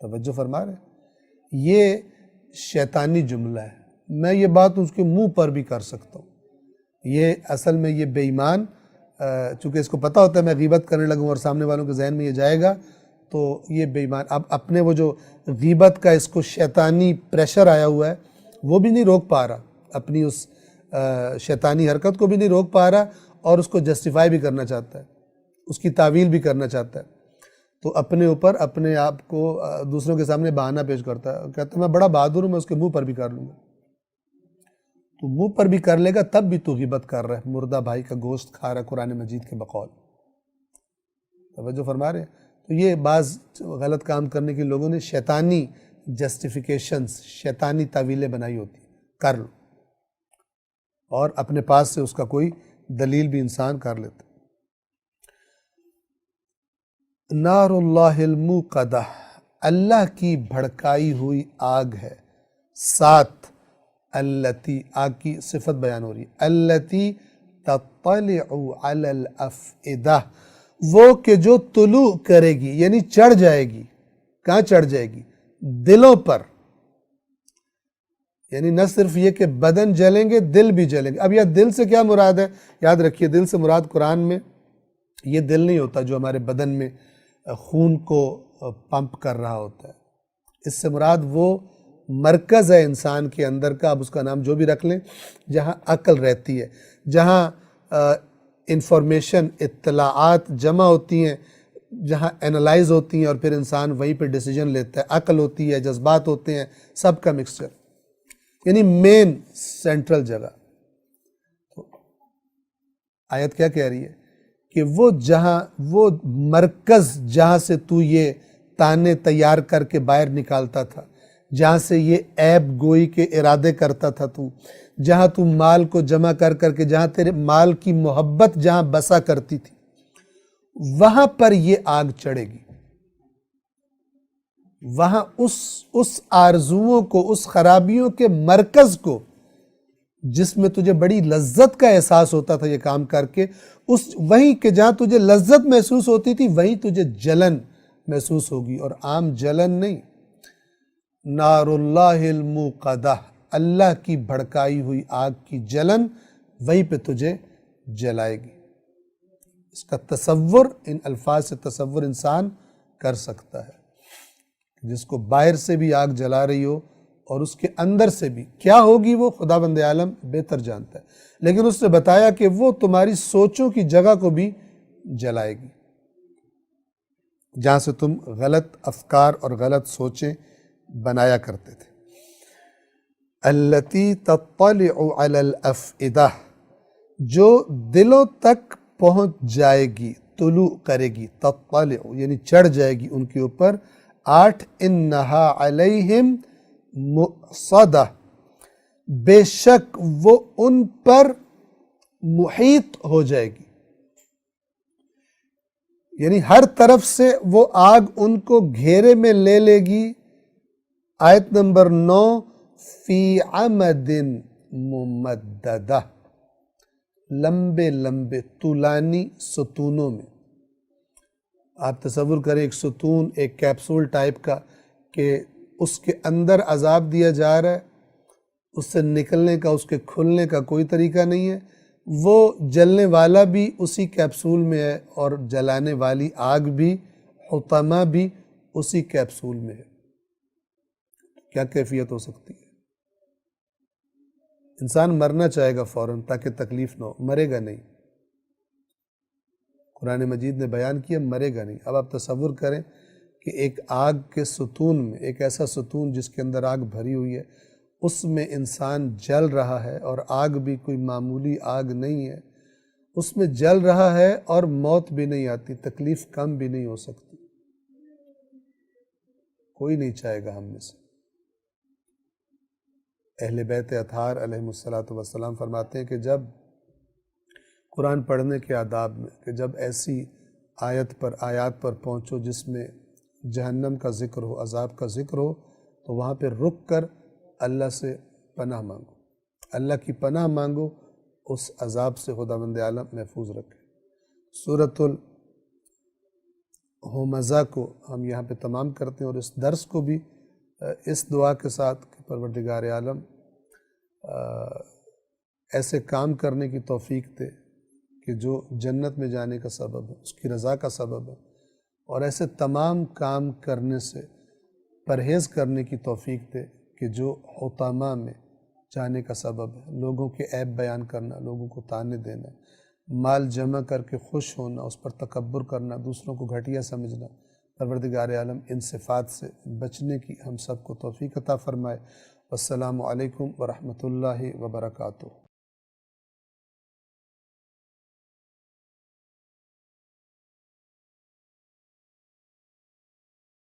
توجہ فرما رہے ہیں؟ یہ شیطانی جملہ ہے، میں یہ بات اس کے منہ پر بھی کر سکتا ہوں۔ یہ اصل میں یہ بے ایمان چونکہ اس کو پتہ ہوتا ہے میں غیبت کرنے لگوں اور سامنے والوں کے ذہن میں یہ جائے گا، تو یہ بے ایمان اب اپنے وہ جو غیبت کا اس کو شیطانی پریشر آیا ہوا ہے وہ بھی نہیں روک پا رہا، اپنی اس شیطانی حرکت کو بھی نہیں روک پا رہا، اور اس کو جسٹیفائی بھی کرنا چاہتا ہے، اس کی تعویل بھی کرنا چاہتا ہے، تو اپنے اوپر اپنے آپ کو دوسروں کے سامنے بہانہ پیش کرتا ہے، کہتا ہے میں بڑا بہادر ہوں، میں اس کے منہ پر بھی کر لوں گا۔ تو منہ پر بھی کر لے گا تب بھی تو غیبت کر رہا ہے، مردہ بھائی کا گوشت کھا رہا ہے قرآن مجید کے بقول۔ توجہ فرما رہے ہیں؟ تو یہ بعض غلط کام کرنے کے لوگوں نے شیطانی جسٹیفیکیشنز، شیطانی تعویلیں بنائی ہوتی، کر لو، اور اپنے پاس سے اس کا کوئی دلیل بھی انسان کر لیتا۔ نار اللہ الموقدہ، اللہ کی بھڑکائی ہوئی آگ ہے۔ 7 التی، آگ کی صفت بیان ہو رہی ہے، التی تطلع علی الافئدہ، وہ کہ جو طلوع کرے گی، یعنی چڑھ جائے گی۔ کہاں چڑھ جائے گی؟ دلوں پر۔ یعنی نہ صرف یہ کہ بدن جلیں گے، دل بھی جلیں گے۔ اب یہ دل سے کیا مراد ہے؟ یاد رکھیے، دل سے مراد قرآن میں یہ دل نہیں ہوتا جو ہمارے بدن میں خون کو پمپ کر رہا ہوتا ہے۔ اس سے مراد وہ مرکز ہے انسان کے اندر کا، اب اس کا نام جو بھی رکھ لیں، جہاں عقل رہتی ہے، جہاں انفارمیشن، اطلاعات جمع ہوتی ہیں، جہاں اینالائز ہوتی ہیں، اور پھر انسان وہیں پہ ڈیسیجن لیتا ہے۔ عقل ہوتی ہے، جذبات ہوتے ہیں، سب کا مکسچر، یعنی مین سینٹرل جگہ۔ آیت کیا کہہ رہی ہے کہ وہ مرکز جہاں سے تو یہ تانے تیار کر کے باہر نکالتا تھا، جہاں سے یہ عیب گوئی کے ارادے کرتا تھا تو، جہاں تو مال کو جمع کر کر کے، جہاں تیرے مال کی محبت جہاں بسا کرتی تھی، وہاں پر یہ آگ چڑھے گی۔ وہاں اس آرزوؤں کو، اس خرابیوں کے مرکز کو، جس میں تجھے بڑی لذت کا احساس ہوتا تھا یہ کام کر کے، وہیں کہ جہاں تجھے لذت محسوس ہوتی تھی، وہیں تجھے جلن محسوس ہوگی، اور عام جلن نہیں، نار اللہ الموقدہ، اللہ کی بھڑکائی ہوئی آگ کی جلن، وہیں پہ تجھے جلائے گی۔ اس کا تصور، ان الفاظ سے تصور انسان کر سکتا ہے، جس کو باہر سے بھی آگ جلا رہی ہو اور اس کے اندر سے بھی کیا ہوگی، وہ خداوند عالم بہتر جانتا ہے، لیکن اس نے بتایا کہ وہ تمہاری سوچوں کی جگہ کو بھی جلائے گی، جہاں سے تم غلط افکار اور غلط سوچیں بنایا کرتے تھے۔ التی تطلع علی الافئدہ، جو دلوں تک پہنچ جائے گی، طلوع کرے گی، تطلع یعنی چڑھ جائے گی ان کے اوپر۔ 8 انہا علیہم مؤصدہ، بے شک وہ ان پر محیط ہو جائے گی، یعنی ہر طرف سے وہ آگ ان کو گھیرے میں لے لے گی۔ آیت نمبر 9، فی عمد ممددہ، لمبے لمبے طولانی ستونوں میں۔ آپ تصور کریں ایک ستون، ایک کیپسول ٹائپ کا، کہ اس کے اندر عذاب دیا جا رہا ہے، اس سے نکلنے کا، اس کے کھلنے کا کوئی طریقہ نہیں ہے، وہ جلنے والا بھی اسی کیپسول میں ہے، اور جلانے والی آگ بھی، حطمہ بھی اسی کیپسول میں ہے۔ کیا کیفیت ہو سکتی ہے؟ انسان مرنا چاہے گا فوراً تاکہ تکلیف نہ ہو، مرے گا نہیں۔ قرآن مجید نے بیان کیا مرے گا نہیں۔ اب آپ تصور کریں کہ ایک آگ کے ستون میں، ایک ایسا ستون جس کے اندر آگ بھری ہوئی ہے، اس میں انسان جل رہا ہے، اور آگ بھی کوئی معمولی آگ نہیں ہے، اس میں جل رہا ہے، اور موت بھی نہیں آتی، تکلیف کم بھی نہیں ہو سکتی۔ کوئی نہیں چاہے گا ہم میں سے۔ اہل بیت اطہار علیہم السلام فرماتے ہیں کہ جب قرآن پڑھنے کے آداب میں، کہ جب ایسی آیات پر پہنچو جس میں جہنم کا ذکر ہو، عذاب کا ذکر ہو، تو وہاں پہ رک کر اللہ سے پناہ مانگو، اللہ کی پناہ مانگو، اس عذاب سے خداوند عالم محفوظ رکھے۔ سورۃ الہمزہ کو ہم یہاں پہ تمام کرتے ہیں، اور اس درس کو بھی اس دعا کے ساتھ کہ پروردگار عالم ایسے کام کرنے کی توفیق دے کہ جو جنت میں جانے کا سبب ہے، اس کی رضا کا سبب ہے، اور ایسے تمام کام کرنے سے پرہیز کرنے کی توفیق دے کہ جو حطامہ میں جانے کا سبب ہے، لوگوں کے عیب بیان کرنا، لوگوں کو طعنے دینا، مال جمع کر کے خوش ہونا، اس پر تکبر کرنا، دوسروں کو گھٹیا سمجھنا۔ پروردگار عالم ان صفات سے بچنے کی ہم سب کو توفیق عطا فرمائے۔ السلام علیکم ورحمۃ اللہ وبرکاتہ۔